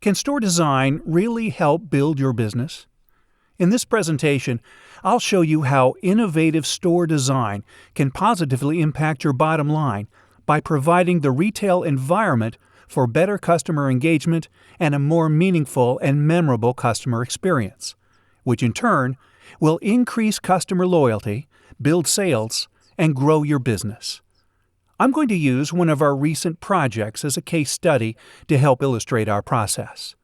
Can store design really help build your business? In this presentation, I'll show you how innovative store design can positively impact your bottom line by providing the retail environment for better customer engagement and a more meaningful and memorable customer experience, which in turn will increase customer loyalty, build sales, and grow your business. I'm going to use one of our recent projects as a case study to help illustrate our process.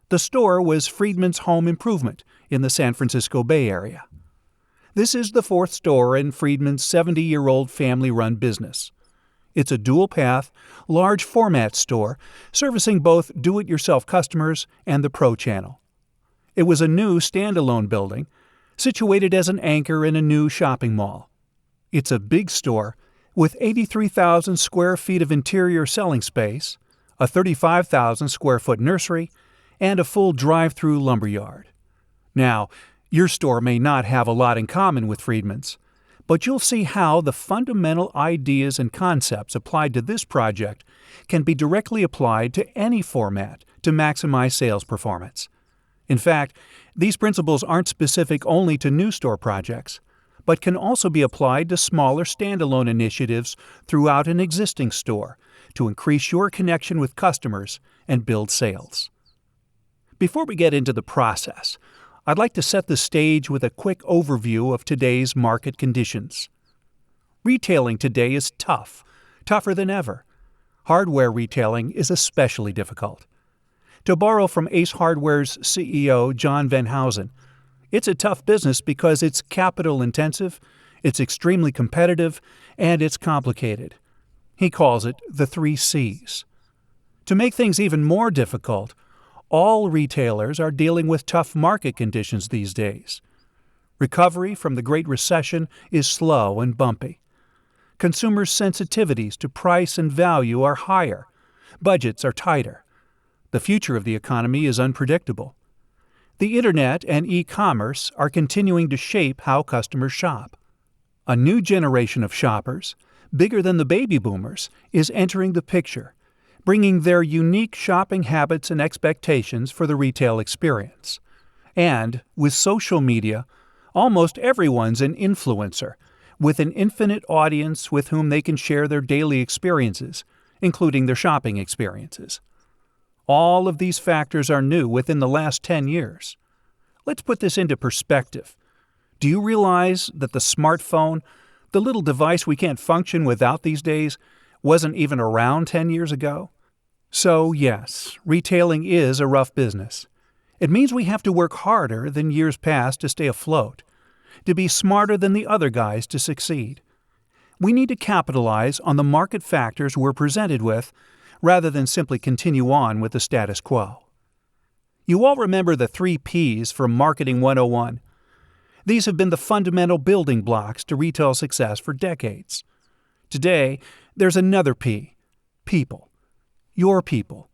The store was Friedman's Home Improvement in the San Francisco Bay Area. This is the fourth store in Friedman's 70-year-old family-run business. It's a dual-path, large-format store servicing both do-it-yourself customers and the pro channel. It was a new standalone building, situated as an anchor in a new shopping mall. It's a big store with 83,000 square feet of interior selling space, a 35,000 square foot nursery, and a full drive-through lumberyard. Now, your store may not have a lot in common with Friedman's, but you'll see how the fundamental ideas and concepts applied to this project can be directly applied to any format to maximize sales performance. In fact, these principles aren't specific only to new store projects, but can also be applied to smaller standalone initiatives throughout an existing store to increase your connection with customers and build sales. Before we get into the process, I'd like to set the stage with a quick overview of today's market conditions. Retailing today is tougher than ever. Hardware retailing is especially difficult. To borrow from Ace Hardware's CEO John Van Housen, it's a tough business because it's capital-intensive, it's extremely competitive, and it's complicated. He calls it the 3 C's. To make things even more difficult, all retailers are dealing with tough market conditions these days. Recovery from the Great Recession is slow and bumpy. Consumers' sensitivities to price and value are higher. Budgets are tighter. The future of the economy is unpredictable. The Internet and e-commerce are continuing to shape how customers shop. A new generation of shoppers, bigger than the baby boomers, is entering the picture, bringing their unique shopping habits and expectations for the retail experience. And, with social media, almost everyone's an influencer, with an infinite audience with whom they can share their daily experiences, including their shopping experiences. All of these factors are new within the last 10 years. Let's put this into perspective. Do you realize that the smartphone, the little device we can't function without these days, wasn't even around 10 years ago? So yes, retailing is a rough business. It means we have to work harder than years past to stay afloat, to be smarter than the other guys to succeed. We need to capitalize on the market factors we're presented with rather than simply continue on with the status quo. You all remember the 3 Ps from Marketing 101. These have been the fundamental building blocks to retail success for decades. Today, there's another P, people. Your people.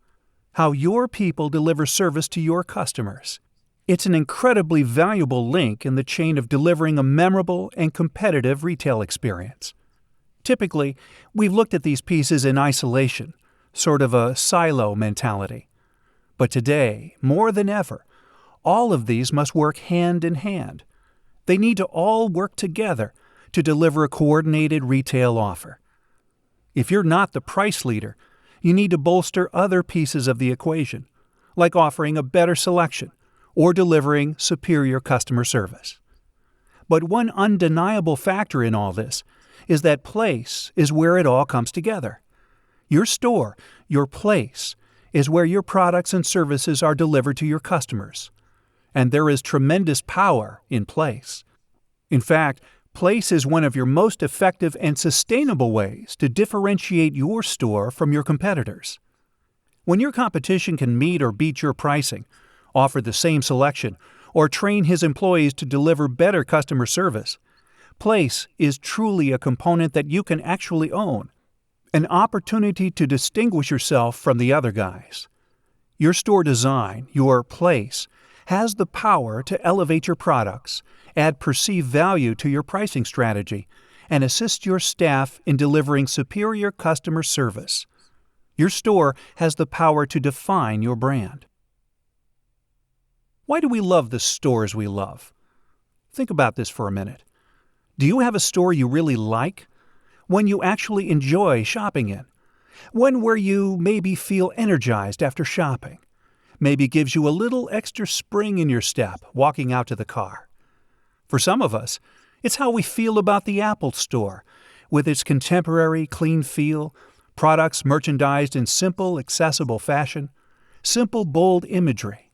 How your people deliver service to your customers. It's an incredibly valuable link in the chain of delivering a memorable and competitive retail experience. Typically, we've looked at these pieces in isolation, sort of a silo mentality. But today, more than ever, all of these must work hand in hand. They need to all work together to deliver a coordinated retail offer. If you're not the price leader, you need to bolster other pieces of the equation, like offering a better selection or delivering superior customer service. But one undeniable factor in all this is that place is where it all comes together. Your store, your place, is where your products and services are delivered to your customers. And there is tremendous power in place. In fact, place is one of your most effective and sustainable ways to differentiate your store from your competitors. When your competition can meet or beat your pricing, offer the same selection, or train his employees to deliver better customer service, place is truly a component that you can actually own. An opportunity to distinguish yourself from the other guys. Your store design, your place, has the power to elevate your products, add perceived value to your pricing strategy, and assist your staff in delivering superior customer service. Your store has the power to define your brand. Why do we love the stores we love? Think about this for a minute. Do you have a store you really like? One you actually enjoy shopping in? One where you maybe feel energized after shopping? Maybe gives you a little extra spring in your step walking out to the car? For some of us, it's how we feel about the Apple Store, with its contemporary, clean feel, products merchandised in simple, accessible fashion, simple, bold imagery,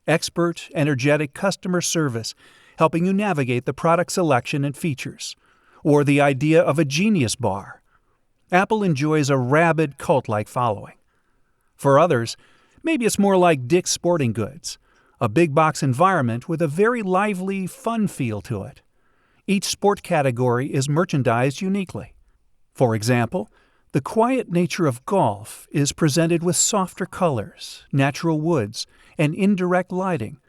expert, energetic customer service helping you navigate the product selection and features, or the idea of a Genius Bar. Apple enjoys a rabid cult-like following. For others, maybe it's more like Dick's Sporting Goods, a big-box environment with a very lively, fun feel to it. Each sport category is merchandised uniquely. For example, the quiet nature of golf is presented with softer colors, natural woods, and indirect lighting,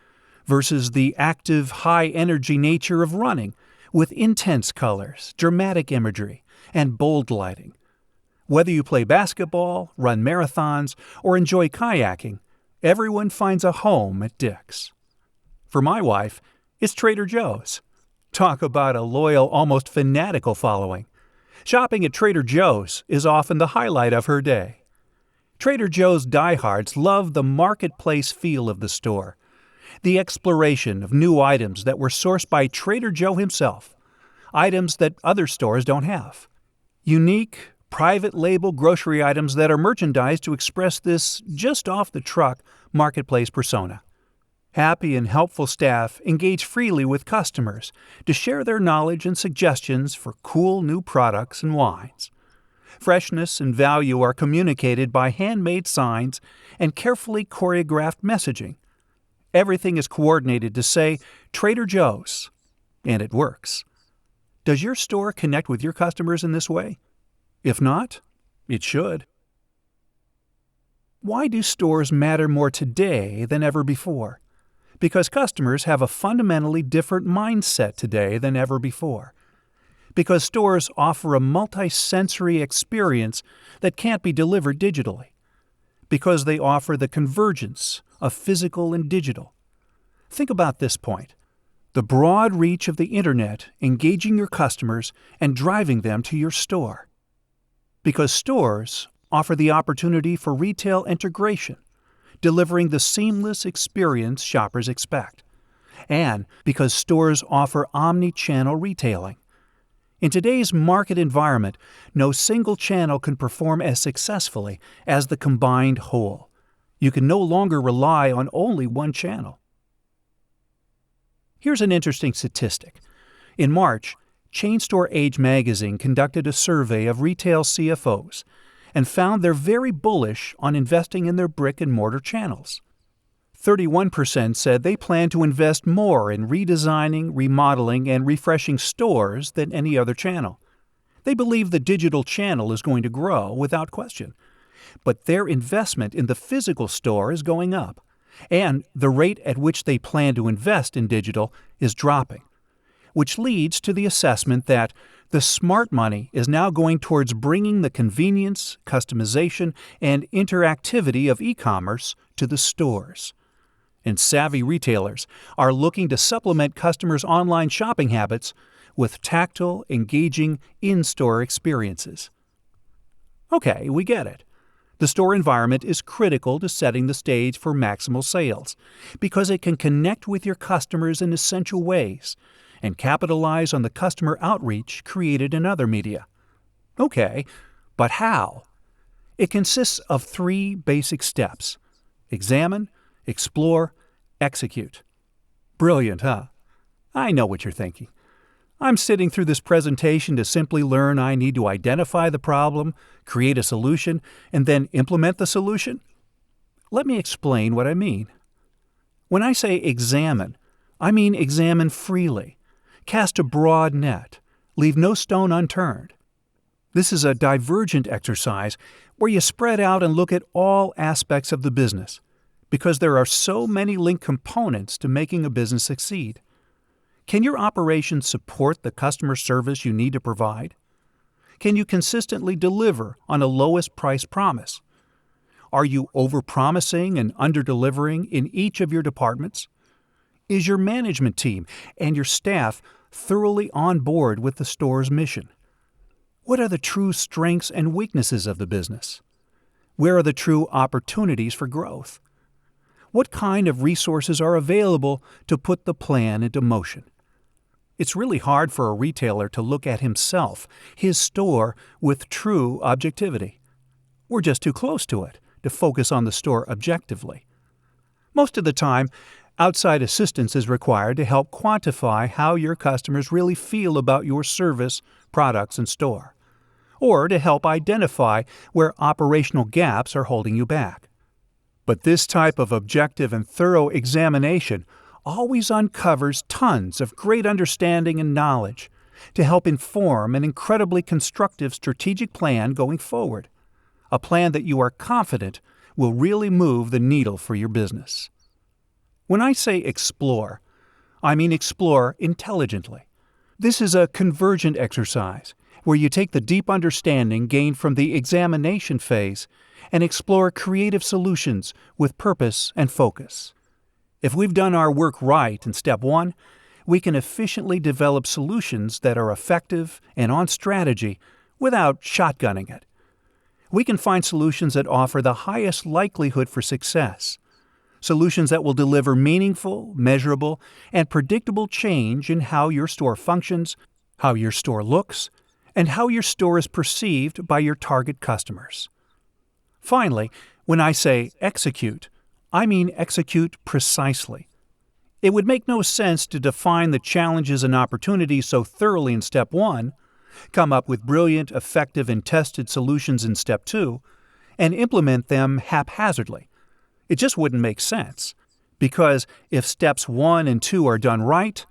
versus the active, high-energy nature of running, with intense colors, dramatic imagery, and bold lighting. Whether you play basketball, run marathons, or enjoy kayaking, everyone finds a home at Dick's. For my wife, it's Trader Joe's. Talk about a loyal, almost fanatical following. Shopping at Trader Joe's is often the highlight of her day. Trader Joe's diehards love the marketplace feel of the store, the exploration of new items that were sourced by Trader Joe himself, items that other stores don't have. Unique, private label grocery items that are merchandised to express this just-off-the-truck marketplace persona. Happy and helpful staff engage freely with customers to share their knowledge and suggestions for cool new products and wines. Freshness and value are communicated by handmade signs and carefully choreographed messaging. Everything is coordinated to say Trader Joe's, and it works. Does your store connect with your customers in this way? If not, it should. Why do stores matter more today than ever before? Because customers have a fundamentally different mindset today than ever before. Because stores offer a multi-sensory experience that can't be delivered digitally. Because they offer the convergence of physical and digital. Think about this point: the broad reach of the Internet engaging your customers and driving them to your store. Because stores offer the opportunity for retail integration, delivering the seamless experience shoppers expect. And because stores offer omni-channel retailing. In today's market environment, no single channel can perform as successfully as the combined whole. You can no longer rely on only one channel. Here's an interesting statistic. In March, Chain Store Age magazine conducted a survey of retail CFOs and found they're very bullish on investing in their brick-and-mortar channels. 31% said they plan to invest more in redesigning, remodeling, and refreshing stores than any other channel. They believe the digital channel is going to grow without question. But their investment in the physical store is going up, and the rate at which they plan to invest in digital is dropping, which leads to the assessment that the smart money is now going towards bringing the convenience, customization, and interactivity of e-commerce to the stores. And savvy retailers are looking to supplement customers' online shopping habits with tactile, engaging, in-store experiences. Okay, we get it. The store environment is critical to setting the stage for maximal sales because it can connect with your customers in essential ways and capitalize on the customer outreach created in other media. Okay, but how? It consists of 3 basic steps: examine, explore, execute. Brilliant, huh? I know what you're thinking. I'm sitting through this presentation to simply learn I need to identify the problem, create a solution, and then implement the solution? Let me explain what I mean. When I say examine, I mean examine freely. Cast a broad net. Leave no stone unturned. This is a divergent exercise where you spread out and look at all aspects of the business, because there are so many linked components to making a business succeed. Can your operation support the customer service you need to provide? Can you consistently deliver on a lowest price promise? Are you over-promising and under-delivering in each of your departments? Is your management team and your staff thoroughly on board with the store's mission? What are the true strengths and weaknesses of the business? Where are the true opportunities for growth? What kind of resources are available to put the plan into motion? It's really hard for a retailer to look at himself, his store, with true objectivity. We're just too close to it to focus on the store objectively. Most of the time, outside assistance is required to help quantify how your customers really feel about your service, products, and store, or to help identify where operational gaps are holding you back. But this type of objective and thorough examination always uncovers tons of great understanding and knowledge to help inform an incredibly constructive strategic plan going forward, a plan that you are confident will really move the needle for your business. When I say explore, I mean explore intelligently. This is a convergent exercise where you take the deep understanding gained from the examination phase and explore creative solutions with purpose and focus. If we've done our work right in step 1, we can efficiently develop solutions that are effective and on strategy without shotgunning it. We can find solutions that offer the highest likelihood for success, solutions that will deliver meaningful, measurable, and predictable change in how your store functions, how your store looks, and how your store is perceived by your target customers. Finally, when I say execute, I mean execute precisely. It would make no sense to define the challenges and opportunities so thoroughly in step 1, come up with brilliant, effective, and tested solutions in step 2, and implement them haphazardly. It just wouldn't make sense, because if steps 1 and 2 are done right,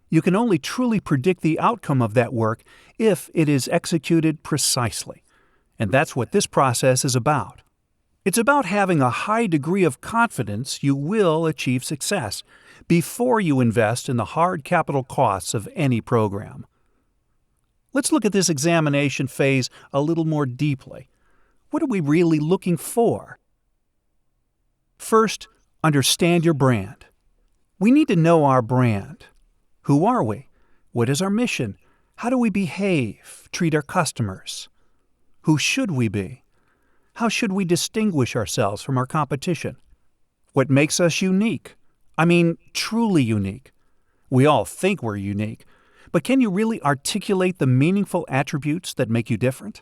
you can only truly predict the outcome of that work if it is executed precisely. And that's what this process is about. It's about having a high degree of confidence you will achieve success before you invest in the hard capital costs of any program. Let's look at this examination phase a little more deeply. What are we really looking for? First, understand your brand. We need to know our brand. Who are we? What is our mission? How do we behave, treat our customers? Who should we be? How should we distinguish ourselves from our competition? What makes us unique? I mean, truly unique. We all think we're unique, but can you really articulate the meaningful attributes that make you different?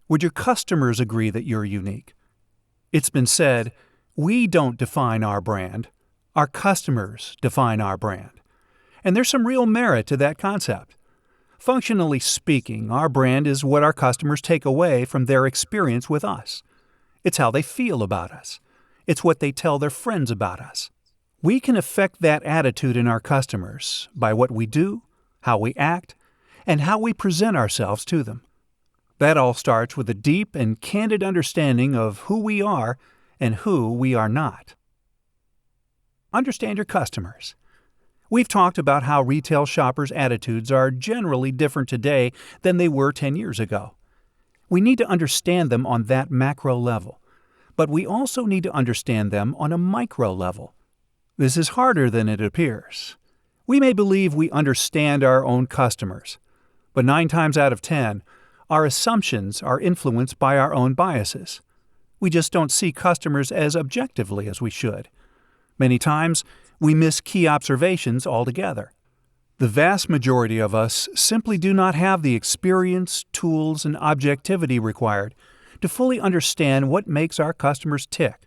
Would your customers agree that you're unique? It's been said, we don't define our brand, our customers define our brand. And there's some real merit to that concept. Functionally speaking, our brand is what our customers take away from their experience with us. It's how they feel about us. It's what they tell their friends about us. We can affect that attitude in our customers by what we do, how we act, and how we present ourselves to them. That all starts with a deep and candid understanding of who we are and who we are not. Understand your customers. We've talked about how retail shoppers' attitudes are generally different today than they were 10 years ago. We need to understand them on that macro level, but we also need to understand them on a micro level. This is harder than it appears. We may believe we understand our own customers, but 9 times out of 10, our assumptions are influenced by our own biases. We just don't see customers as objectively as we should. Many times, we miss key observations altogether. The vast majority of us simply do not have the experience, tools, and objectivity required to fully understand what makes our customers tick,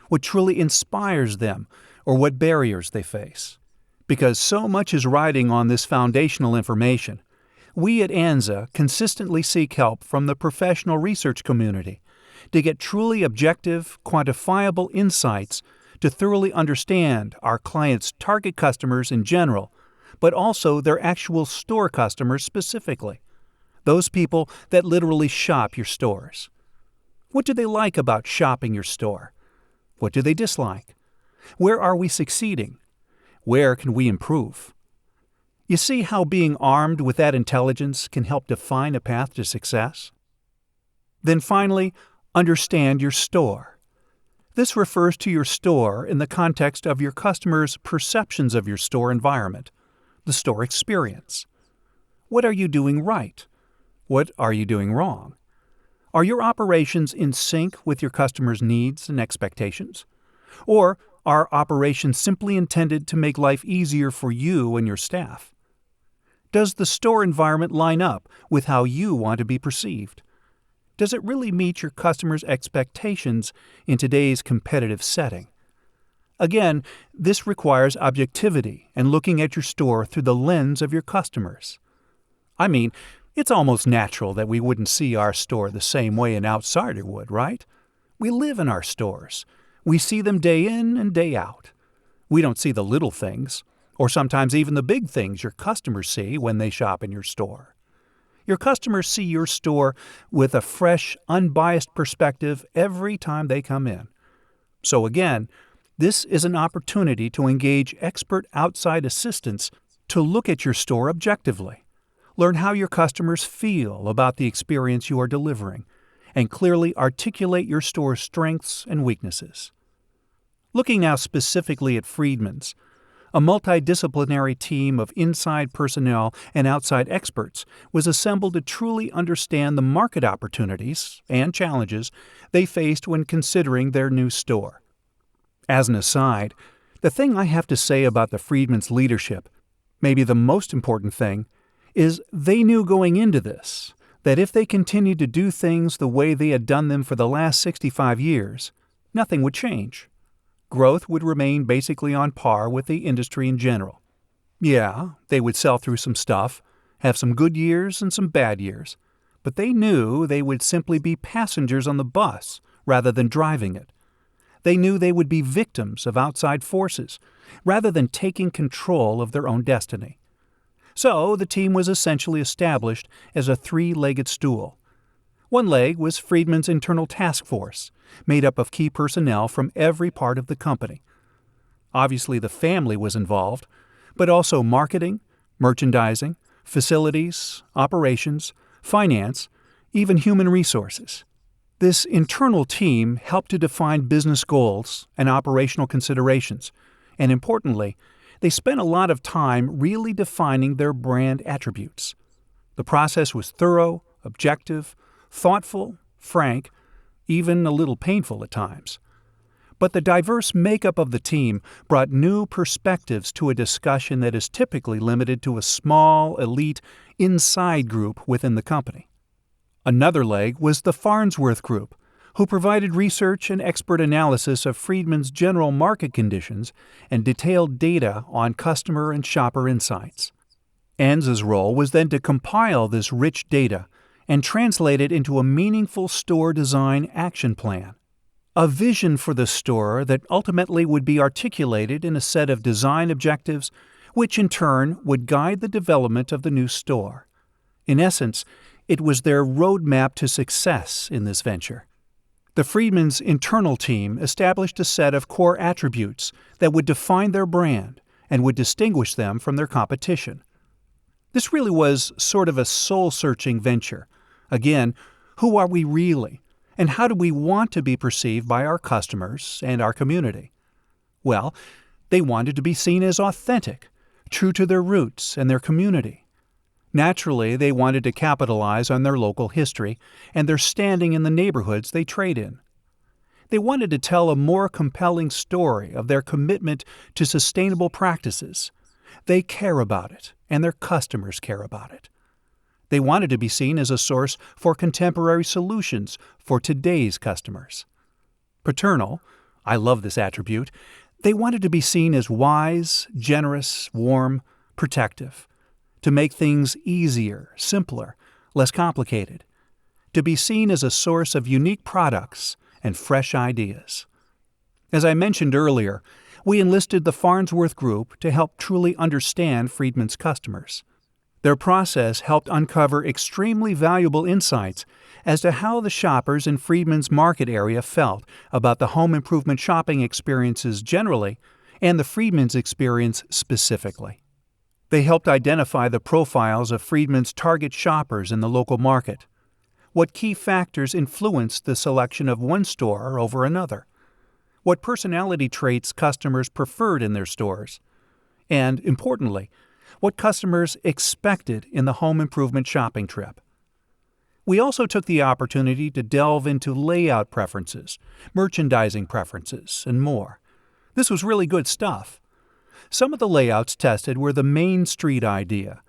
what truly inspires them, or what barriers they face. Because so much is riding on this foundational information, we at ANZA consistently seek help from the professional research community to get truly objective, quantifiable insights to thoroughly understand our clients' target customers in general, but also their actual store customers specifically, those people that literally shop your stores. What do they like about shopping your store? What do they dislike? Where are we succeeding? Where can we improve? You see how being armed with that intelligence can help define a path to success? Then finally, understand your store. This refers to your store in the context of your customers' perceptions of your store environment, the store experience. What are you doing right? What are you doing wrong? Are your operations in sync with your customers' needs and expectations? Or are operations simply intended to make life easier for you and your staff? Does the store environment line up with how you want to be perceived? Does it really meet your customers' expectations in today's competitive setting? Again, this requires objectivity and looking at your store through the lens of your customers. I mean, it's almost natural that we wouldn't see our store the same way an outsider would, right? We live in our stores. We see them day in and day out. We don't see the little things, or sometimes even the big things your customers see when they shop in your store. Your customers see your store with a fresh, unbiased perspective every time they come in. So again, this is an opportunity to engage expert outside assistants to look at your store objectively. Learn how your customers feel about the experience you are delivering, and clearly articulate your store's strengths and weaknesses. Looking now specifically at Friedman's, a multidisciplinary team of inside personnel and outside experts was assembled to truly understand the market opportunities and challenges they faced when considering their new store. As an aside, the thing I have to say about the Friedman's leadership, maybe the most important thing, is they knew going into this that if they continued to do things the way they had done them for the last 65 years, nothing would change. Growth would remain basically on par with the industry in general. Yeah, they would sell through some stuff, have some good years and some bad years, but they knew they would simply be passengers on the bus rather than driving it. They knew they would be victims of outside forces rather than taking control of their own destiny. So the team was essentially established as a three-legged stool. One leg was Friedman's internal task force, made up of key personnel from every part of the company. Obviously, the family was involved, but also marketing, merchandising, facilities, operations, finance, even human resources. This internal team helped to define business goals and operational considerations, and importantly, they spent a lot of time really defining their brand attributes. The process was thorough, objective, thoughtful, frank, even a little painful at times. But the diverse makeup of the team brought new perspectives to a discussion that is typically limited to a small, elite, inside group within the company. Another leg was the Farnsworth Group, who provided research and expert analysis of Friedman's general market conditions and detailed data on customer and shopper insights. Enns's role was then to compile this rich data and translate it into a meaningful store design action plan, a vision for the store that ultimately would be articulated in a set of design objectives, which in turn would guide the development of the new store. In essence, it was their roadmap to success in this venture. The Friedman's internal team established a set of core attributes that would define their brand and would distinguish them from their competition. This really was sort of a soul-searching venture. Again, who are we really, and how do we want to be perceived by our customers and our community? Well, they wanted to be seen as authentic, true to their roots and their community. Naturally, they wanted to capitalize on their local history and their standing in the neighborhoods they trade in. They wanted to tell a more compelling story of their commitment to sustainable practices. They care about it, and their customers care about it. They wanted to be seen as a source for contemporary solutions for today's customers. Paternal, I love this attribute, they wanted to be seen as wise, generous, warm, protective, to make things easier, simpler, less complicated, to be seen as a source of unique products and fresh ideas. As I mentioned earlier, we enlisted the Farnsworth Group to help truly understand Friedman's customers. Their process helped uncover extremely valuable insights as to how the shoppers in Friedman's market area felt about the home improvement shopping experiences generally and the Friedman's experience specifically. They helped identify the profiles of Friedman's target shoppers in the local market. What key factors influenced the selection of one store over another? what personality traits customers preferred in their stores, and, importantly, what customers expected in the home improvement shopping trip. We also took the opportunity to delve into layout preferences, merchandising preferences, and more. This was really good stuff. Some of the layouts tested were the Main Street idea,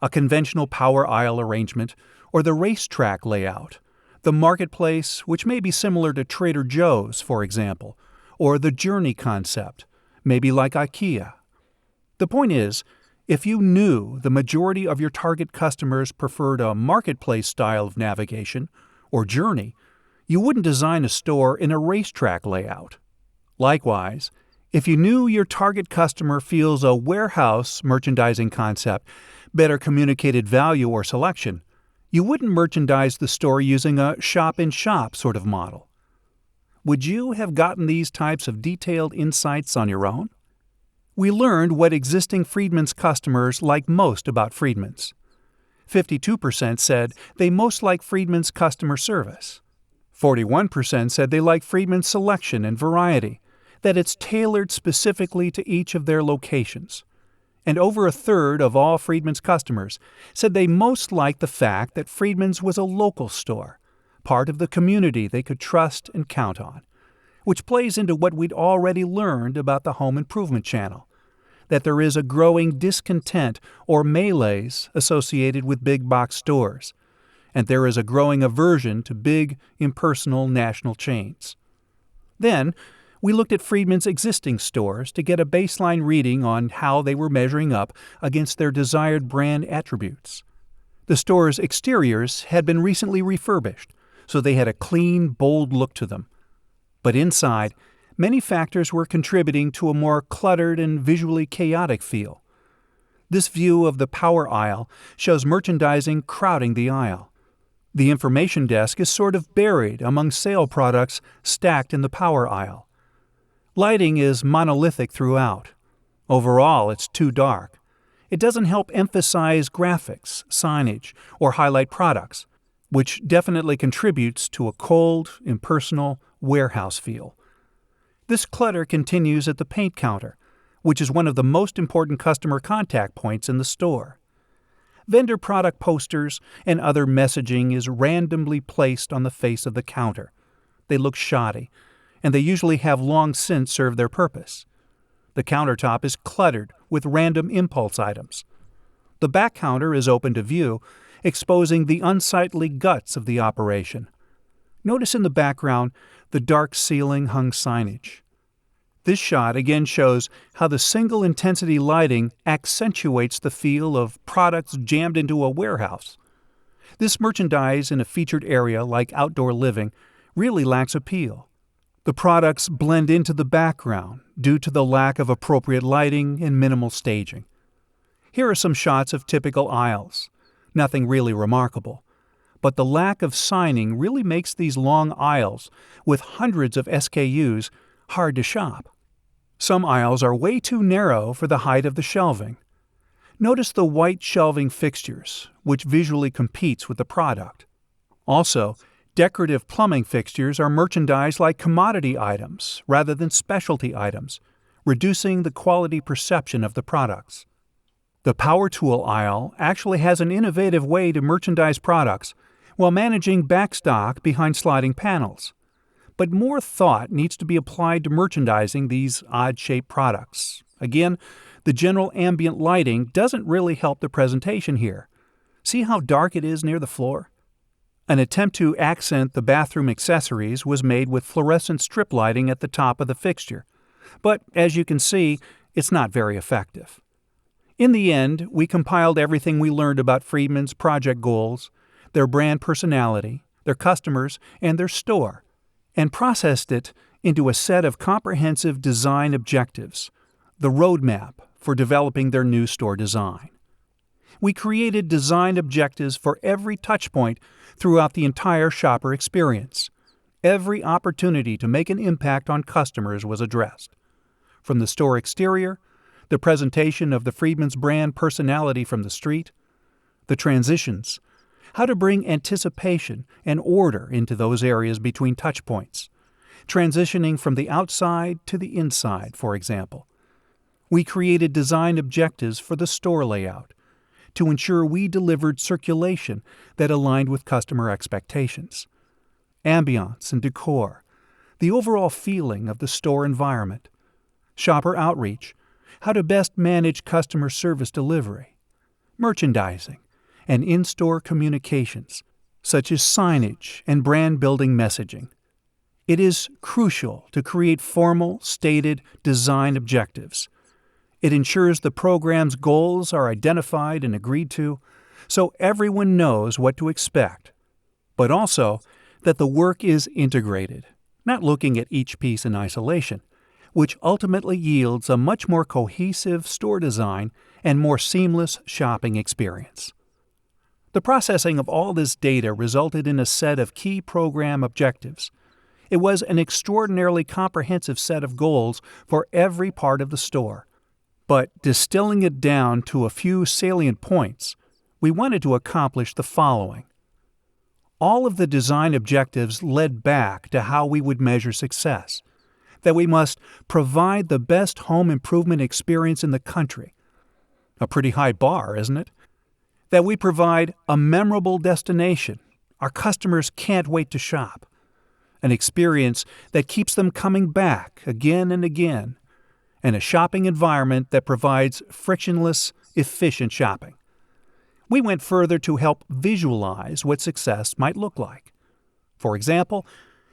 a conventional power aisle arrangement, or the racetrack layout, the marketplace, which may be similar to Trader Joe's, for example, or the journey concept, maybe like IKEA. The point is, if you knew the majority of your target customers preferred a marketplace style of navigation, or journey, you wouldn't design a store in a racetrack layout. Likewise, if you knew your target customer feels a warehouse merchandising concept better communicated value or selection, you wouldn't merchandise the store using a shop-in-shop sort of model. Would you have gotten these types of detailed insights on your own? We learned what existing Friedman's customers like most about Friedman's. 52% said they most like Friedman's customer service. 41% said they like Friedman's selection and variety, that it's tailored specifically to each of their locations. And over a third of all Friedman's customers said they most liked the fact that Friedman's was a local store, part of the community they could trust and count on, which plays into what we'd already learned about the home improvement channel, that there is a growing discontent or malaise associated with big box stores, and there is a growing aversion to big, impersonal national chains. Then, we looked at Friedman's existing stores to get a baseline reading on how they were measuring up against their desired brand attributes. The store's exteriors had been recently refurbished, so they had a clean, bold look to them. But inside, many factors were contributing to a more cluttered and visually chaotic feel. This view of the power aisle shows merchandising crowding the aisle. The information desk is sort of buried among sale products stacked in the power aisle. Lighting is monolithic throughout. Overall, it's too dark. It doesn't help emphasize graphics, signage, or highlight products, which definitely contributes to a cold, impersonal warehouse feel. This clutter continues at the paint counter, which is one of the most important customer contact points in the store. Vendor product posters and other messaging is randomly placed on the face of the counter. They look shoddy, and they usually have long since served their purpose. The countertop is cluttered with random impulse items. The back counter is open to view, exposing the unsightly guts of the operation. Notice in the background the dark ceiling-hung signage. This shot again shows how the single-intensity lighting accentuates the feel of products jammed into a warehouse. This merchandise in a featured area like outdoor living really lacks appeal. The products blend into the background due to the lack of appropriate lighting and minimal staging. Here are some shots of typical aisles. Nothing really remarkable. But the lack of signing really makes these long aisles with hundreds of SKUs hard to shop. Some aisles are way too narrow for the height of the shelving. Notice the white shelving fixtures, which visually competes with the product. Also, decorative plumbing fixtures are merchandised like commodity items rather than specialty items, reducing the quality perception of the products. The power tool aisle actually has an innovative way to merchandise products while managing backstock behind sliding panels. But more thought needs to be applied to merchandising these odd-shaped products. Again, the general ambient lighting doesn't really help the presentation here. See how dark it is near the floor? An attempt to accent the bathroom accessories was made with fluorescent strip lighting at the top of the fixture, but as you can see, it's not very effective. In the end, we compiled everything we learned about Friedman's project goals, their brand personality, their customers, and their store, and processed it into a set of comprehensive design objectives, the roadmap for developing their new store design. We created design objectives for every touchpoint throughout the entire shopper experience. Every opportunity to make an impact on customers was addressed. From the store exterior, the presentation of the Friedman's brand personality from the street, the transitions, how to bring anticipation and order into those areas between touchpoints, transitioning from the outside to the inside, for example. We created design objectives for the store layout to ensure we delivered circulation that aligned with customer expectations. Ambiance and decor, the overall feeling of the store environment. Shopper outreach, how to best manage customer service delivery. Merchandising, and in-store communications, such as signage and brand-building messaging. It is crucial to create formal, stated design objectives. It ensures the program's goals are identified and agreed to, so everyone knows what to expect, but also that the work is integrated, not looking at each piece in isolation, which ultimately yields a much more cohesive store design and more seamless shopping experience. The processing of all this data resulted in a set of key program objectives. It was an extraordinarily comprehensive set of goals for every part of the store. But distilling it down to a few salient points, we wanted to accomplish the following. All of the design objectives led back to how we would measure success, that we must provide the best home improvement experience in the country. A pretty high bar, isn't it? That we provide a memorable destination. Our customers can't wait to shop. An experience that keeps them coming back again and again, and a shopping environment that provides frictionless, efficient shopping. We went further to help visualize what success might look like. For example,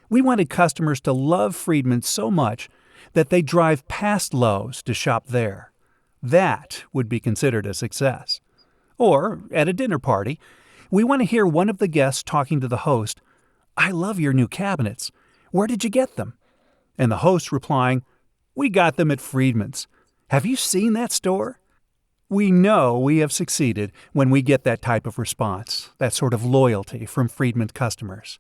we wanted customers to love Friedman so much that they drive past Lowe's to shop there. That would be considered a success. Or, at a dinner party, we want to hear one of the guests talking to the host, "I love your new cabinets. Where did you get them?" And the host replying, "We got them at Friedman's. Have you seen that store?" We know we have succeeded when we get that type of response, that sort of loyalty from Friedman customers.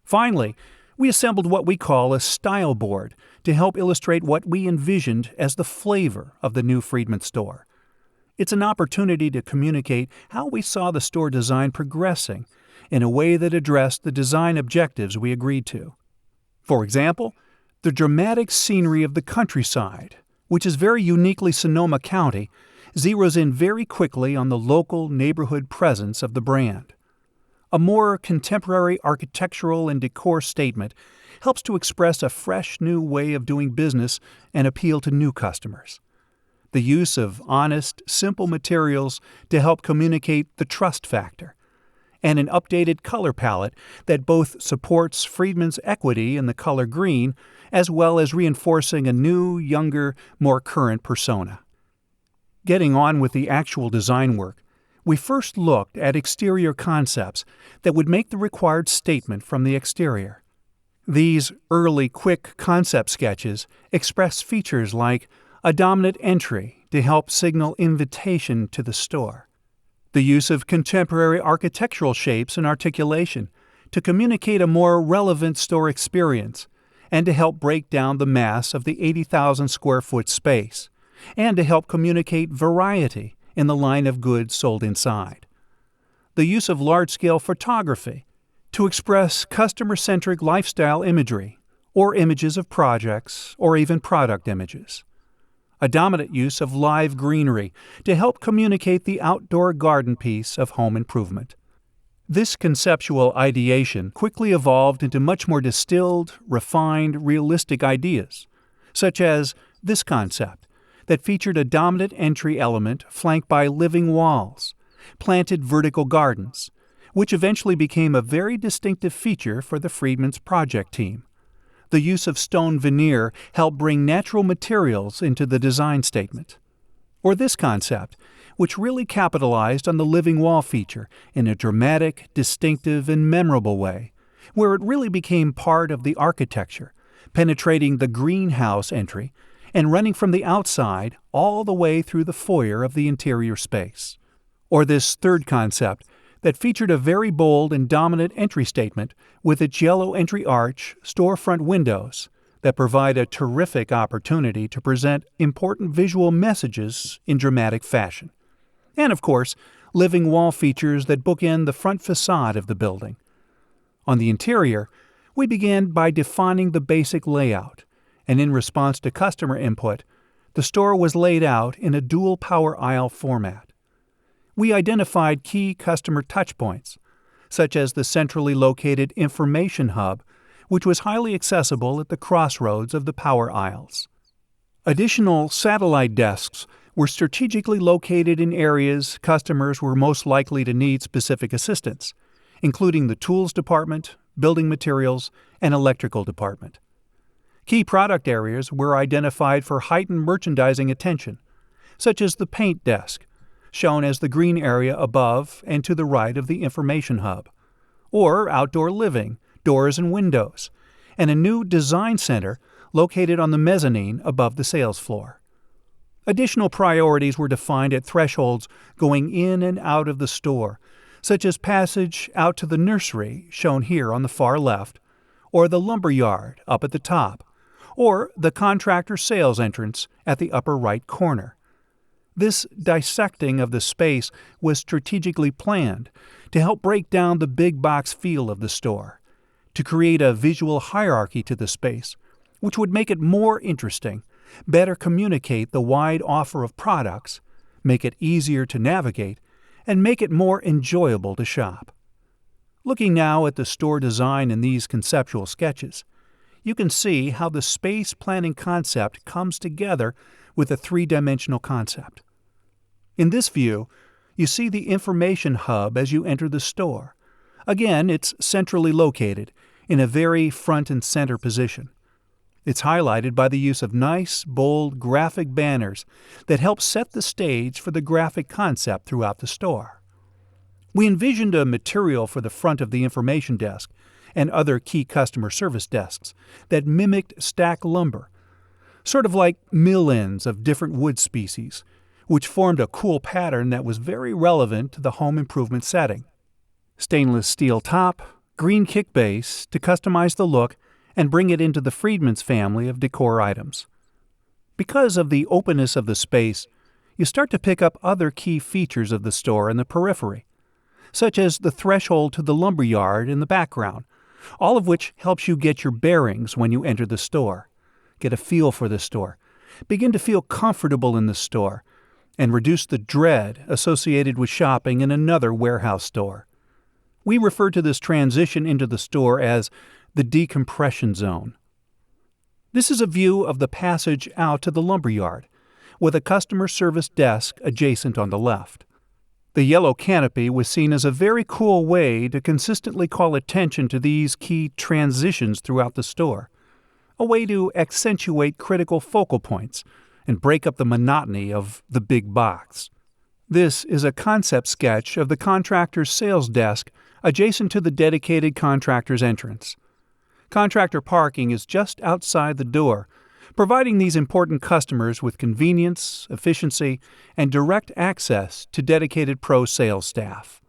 Finally, we assembled what we call a style board to help illustrate what we envisioned as the flavor of the new Friedman store. It's an opportunity to communicate how we saw the store design progressing in a way that addressed the design objectives we agreed to. For example, the dramatic scenery of the countryside, which is very uniquely Sonoma County, zeroes in very quickly on the local neighborhood presence of the brand. A more contemporary architectural and decor statement helps to express a fresh new way of doing business and appeal to new customers. The use of honest, simple materials to help communicate the trust factor, and an updated color palette that both supports Friedman's equity in the color green as well as reinforcing a new, younger, more current persona. Getting on with the actual design work, we first looked at exterior concepts that would make the required statement from the exterior. These early, quick concept sketches express features like a dominant entry to help signal invitation to the store, the use of contemporary architectural shapes and articulation to communicate a more relevant store experience and to help break down the mass of the 80,000 square foot space, and to help communicate variety in the line of goods sold inside. The use of large-scale photography to express customer-centric lifestyle imagery or images of projects or even product images. A dominant use of live greenery to help communicate the outdoor garden piece of home improvement. This conceptual ideation quickly evolved into much more distilled, refined, realistic ideas, such as this concept that featured a dominant entry element flanked by living walls, planted vertical gardens, which eventually became a very distinctive feature for the Friedman's project team. The use of stone veneer helped bring natural materials into the design statement. Or this concept, which really capitalized on the living wall feature in a dramatic, distinctive, and memorable way, where it really became part of the architecture, penetrating the greenhouse entry and running from the outside all the way through the foyer of the interior space. Or this third concept that featured a very bold and dominant entry statement with its yellow entry arch, storefront windows that provide a terrific opportunity to present important visual messages in dramatic fashion. And, of course, living wall features that bookend the front facade of the building. On the interior, We began by defining the basic layout, and in response to customer input, the store was laid out in a dual power aisle format. We identified key customer touchpoints, such as the centrally located information hub, which was highly accessible at the crossroads of the power aisles. Additional satellite desks were strategically located in areas customers were most likely to need specific assistance, including the tools department, building materials, and electrical department. Key product areas were identified for heightened merchandising attention, such as the paint desk, shown as the green area above and to the right of the information hub, or outdoor living, doors and windows, and a new design center located on the mezzanine above the sales floor. Additional priorities were defined at thresholds going in and out of the store, such as passage out to the nursery, shown here on the far left, or the lumber yard up at the top, or the contractor sales entrance at the upper right corner. This dissecting of the space was strategically planned to help break down the big box feel of the store, to create a visual hierarchy to the space, which would make it more interesting, better communicate the wide offer of products, make it easier to navigate, and make it more enjoyable to shop. Looking now at the store design in these conceptual sketches, you can see how the space planning concept comes together with a three-dimensional concept. In this view, you see the information hub as you enter the store. Again, it's centrally located, in a very front and center position. It's highlighted by the use of nice, bold, graphic banners that help set the stage for the graphic concept throughout the store. We envisioned a material for the front of the information desk and other key customer service desks that mimicked stack lumber, sort of like mill ends of different wood species, which formed a cool pattern that was very relevant to the home improvement setting. Stainless steel top, green kick base to customize the look and bring it into the Friedman's family of decor items. Because of the openness of the space, you start to pick up other key features of the store in the periphery, such as the threshold to the lumber yard in the background, all of which helps you get your bearings when you enter the store, get a feel for the store, begin to feel comfortable in the store, and reduce the dread associated with shopping in another warehouse store. We refer to this transition into the store as the decompression zone. This is a view of the passage out to the lumber yard, with a customer service desk adjacent on the left. The yellow canopy was seen as a very cool way to consistently call attention to these key transitions throughout the store, a way to accentuate critical focal points and break up the monotony of the big box. This is a concept sketch of the contractor's sales desk adjacent to the dedicated contractor's entrance. Contractor parking is just outside the door, providing these important customers with convenience, efficiency, and direct access to dedicated pro sales staff.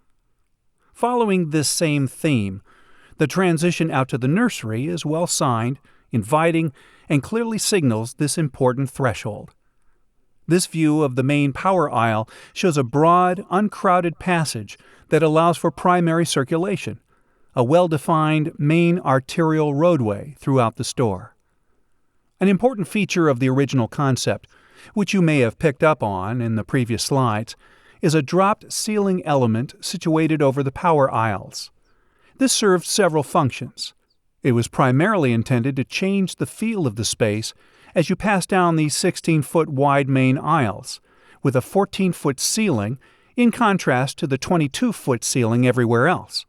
Following this same theme, the transition out to the nursery is well signed, inviting, and clearly signals this important threshold. This view of the main power aisle shows a broad, uncrowded passage that allows for primary circulation, a well-defined main arterial roadway throughout the store. An important feature of the original concept, which you may have picked up on in the previous slides, is a dropped ceiling element situated over the power aisles. This served several functions. It was primarily intended to change the feel of the space as you pass down these 16-foot wide main aisles, with a 14-foot ceiling in contrast to the 22-foot ceiling everywhere else.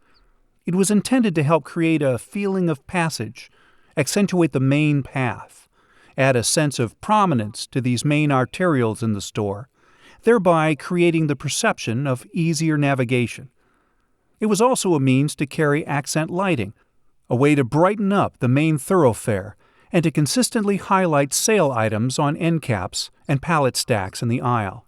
It was intended to help create a feeling of passage, accentuate the main path, add a sense of prominence to these main arterials in the store, thereby creating the perception of easier navigation. It was also a means to carry accent lighting, a way to brighten up the main thoroughfare and to consistently highlight sale items on end caps and pallet stacks in the aisle.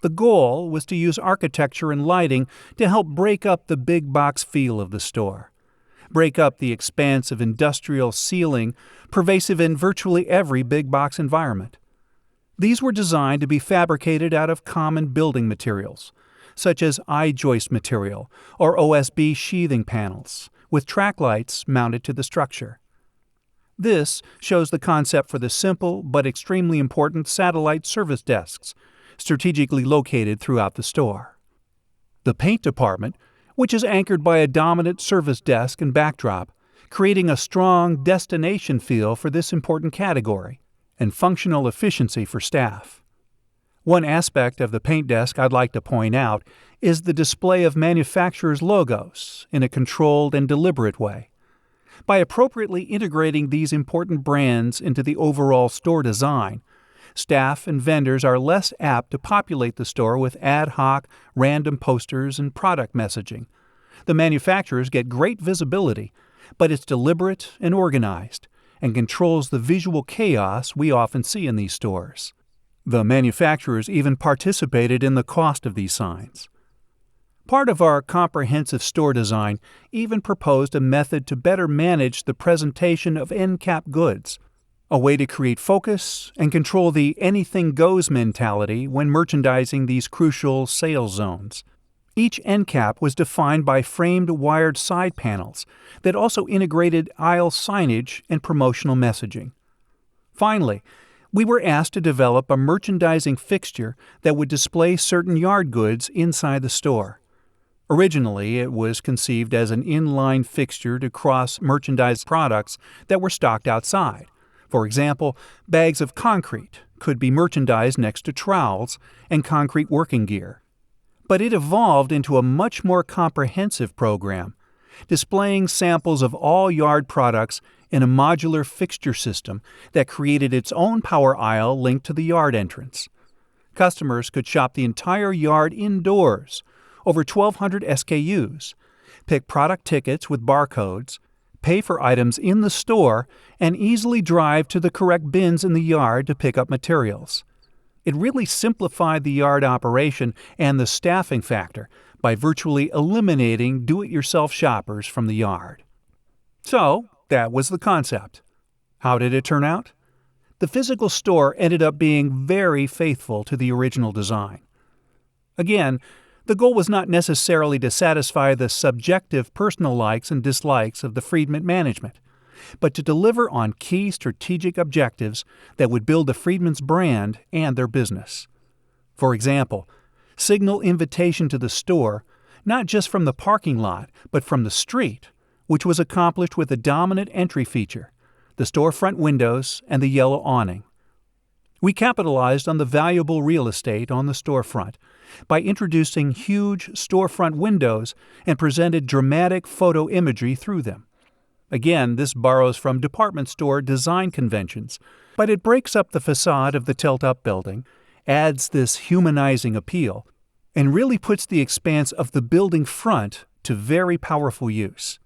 The goal was to use architecture and lighting to help break up the big box feel of the store, break up the expanse of industrial ceiling pervasive in virtually every big box environment. These were designed to be fabricated out of common building materials, such as I-joist material or OSB sheathing panels, with track lights mounted to the structure. This shows the concept for the simple but extremely important satellite service desks, strategically located throughout the store. The paint department, which is anchored by a dominant service desk and backdrop, creating a strong destination feel for this important category, and functional efficiency for staff. One aspect of the paint desk I'd like to point out is the display of manufacturers' logos in a controlled and deliberate way. By appropriately integrating these important brands into the overall store design, staff and vendors are less apt to populate the store with ad hoc, random posters and product messaging. The manufacturers get great visibility, but it's deliberate and organized, and controls the visual chaos we often see in these stores. The manufacturers even participated in the cost of these signs. Part of our comprehensive store design even proposed a method to better manage the presentation of end-cap goods, a way to create focus and control the anything-goes mentality when merchandising these crucial sales zones. Each end cap was defined by framed wired side panels that also integrated aisle signage and promotional messaging. Finally, we were asked to develop a merchandising fixture that would display certain yard goods inside the store. Originally, it was conceived as an inline fixture to cross-merchandise products that were stocked outside. For example, bags of concrete could be merchandised next to trowels and concrete working gear. But it evolved into a much more comprehensive program, displaying samples of all yard products in a modular fixture system that created its own power aisle linked to the yard entrance. Customers could shop the entire yard indoors, over 1,200 SKUs, pick product tickets with barcodes, pay for items in the store, and easily drive to the correct bins in the yard to pick up materials. It really simplified the yard operation and the staffing factor by virtually eliminating do-it-yourself shoppers from the yard. So, that was the concept. How did it turn out? The physical store ended up being very faithful to the original design. Again, the goal was not necessarily to satisfy the subjective personal likes and dislikes of the Friedman management, but to deliver on key strategic objectives that would build the Friedman's brand and their business. For example, signal invitation to the store, not just from the parking lot, but from the street, which was accomplished with a dominant entry feature, the storefront windows and the yellow awning. We capitalized on the valuable real estate on the storefront by introducing huge storefront windows and presented dramatic photo imagery through them. Again, this borrows from department store design conventions, but it breaks up the facade of the tilt-up building, adds this humanizing appeal, and really puts the expanse of the building front to very powerful use.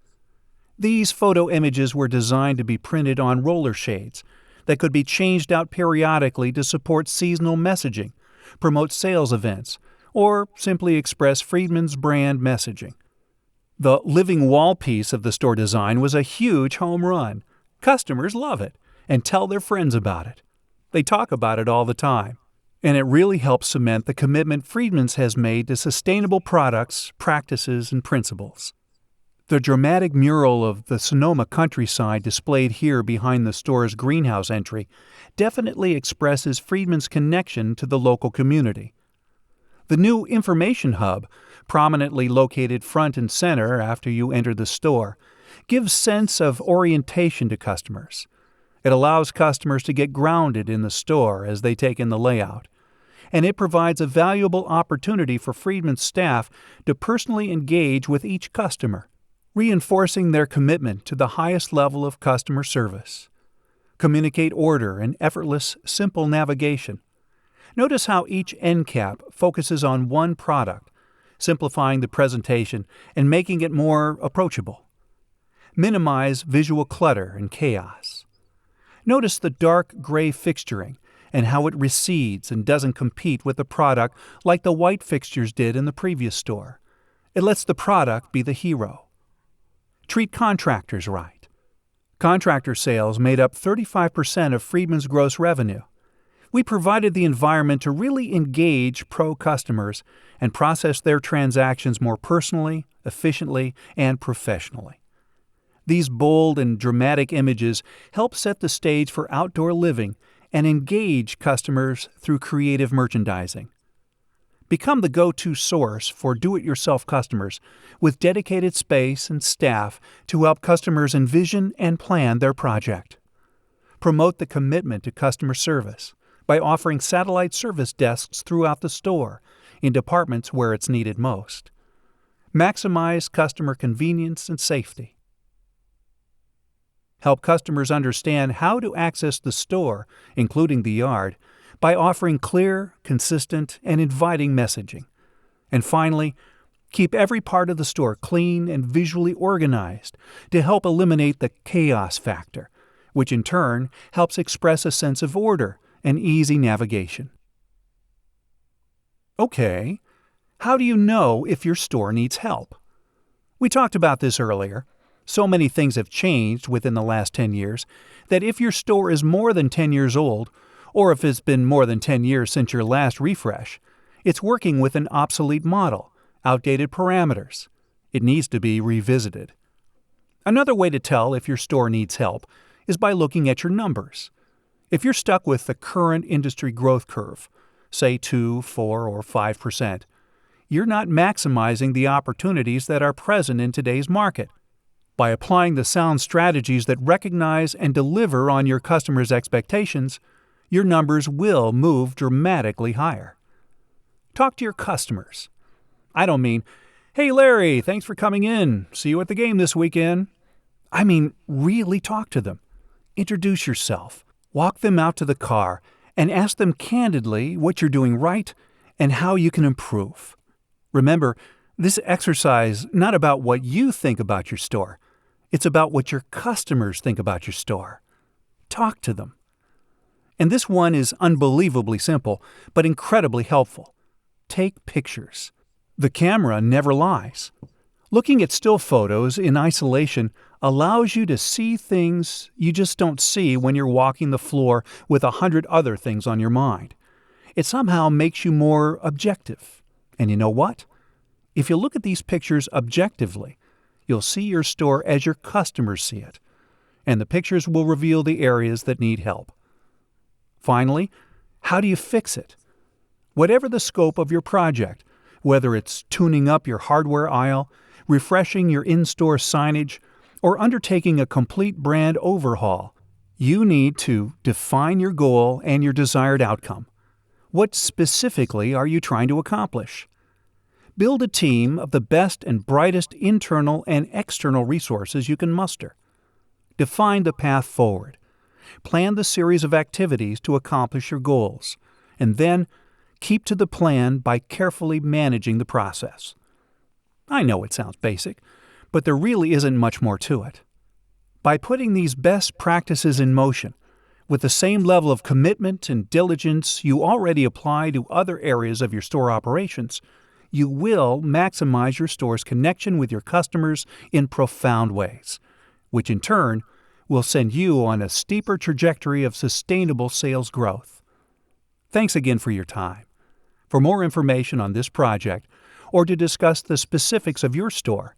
These photo images were designed to be printed on roller shades that could be changed out periodically to support seasonal messaging, promote sales events, or simply express Friedman's brand messaging. The living wall piece of the store design was a huge home run. Customers love it and tell their friends about it. They talk about it all the time. And it really helps cement the commitment Friedman's has made to sustainable products, practices, and principles. The dramatic mural of the Sonoma countryside displayed here behind the store's greenhouse entry definitely expresses Friedman's connection to the local community. The new information hub, prominently located front and center after you enter the store, gives sense of orientation to customers. It allows customers to get grounded in the store as they take in the layout. And it provides a valuable opportunity for Friedman's staff to personally engage with each customer, reinforcing their commitment to the highest level of customer service. Communicate order and effortless, simple navigation. Notice how each end cap focuses on one product, simplifying the presentation and making it more approachable. Minimize visual clutter and chaos. Notice the dark gray fixturing and how it recedes and doesn't compete with the product like the white fixtures did in the previous store. It lets the product be the hero. Treat contractors right. Contractor sales made up 35% of Friedman's gross revenue. We provided the environment to really engage pro customers and process their transactions more personally, efficiently, and professionally. These bold and dramatic images help set the stage for outdoor living and engage customers through creative merchandising. Become the go-to source for do-it-yourself customers with dedicated space and staff to help customers envision and plan their project. Promote the commitment to customer service by offering satellite service desks throughout the store in departments where it's needed most. Maximize customer convenience and safety. Help customers understand how to access the store, including the yard, by offering clear, consistent, and inviting messaging. And finally, keep every part of the store clean and visually organized to help eliminate the chaos factor, which in turn helps express a sense of order and easy navigation. Okay, how do you know if your store needs help? We talked about this earlier. So many things have changed within the last 10 years that if your store is more than 10 years old, or if it's been more than 10 years since your last refresh, it's working with an obsolete model, outdated parameters. It needs to be revisited. Another way to tell if your store needs help is by looking at your numbers. If you're stuck with the current industry growth curve, say 2, 4, or 5%, you're not maximizing the opportunities that are present in today's market. By applying the sound strategies that recognize and deliver on your customers' expectations, your numbers will move dramatically higher. Talk to your customers. I don't mean, "Hey Larry, thanks for coming in. See you at the game this weekend." I mean, really talk to them. Introduce yourself. Walk them out to the car and ask them candidly what you're doing right and how you can improve. Remember, this exercise is not about what you think about your store. It's about what your customers think about your store. Talk to them. And this one is unbelievably simple, but incredibly helpful. Take pictures. The camera never lies. Looking at still photos in isolation allows you to see things you just don't see when you're walking the floor with 100 other things on your mind. It somehow makes you more objective. And you know what? If you look at these pictures objectively, you'll see your store as your customers see it, and the pictures will reveal the areas that need help. Finally, how do you fix it? Whatever the scope of your project, whether it's tuning up your hardware aisle, refreshing your in-store signage, or undertaking a complete brand overhaul, you need to define your goal and your desired outcome. What specifically are you trying to accomplish? Build a team of the best and brightest internal and external resources you can muster. Define the path forward. Plan the series of activities to accomplish your goals, and then keep to the plan by carefully managing the process. I know it sounds basic, but there really isn't much more to it. By putting these best practices in motion, with the same level of commitment and diligence you already apply to other areas of your store operations, you will maximize your store's connection with your customers in profound ways, which in turn will send you on a steeper trajectory of sustainable sales growth. Thanks again for your time. For more information on this project, or to discuss the specifics of your store,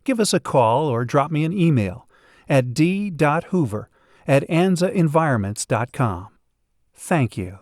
give us a call or drop me an email at d.hoover@anzaenvironments.com. Thank you.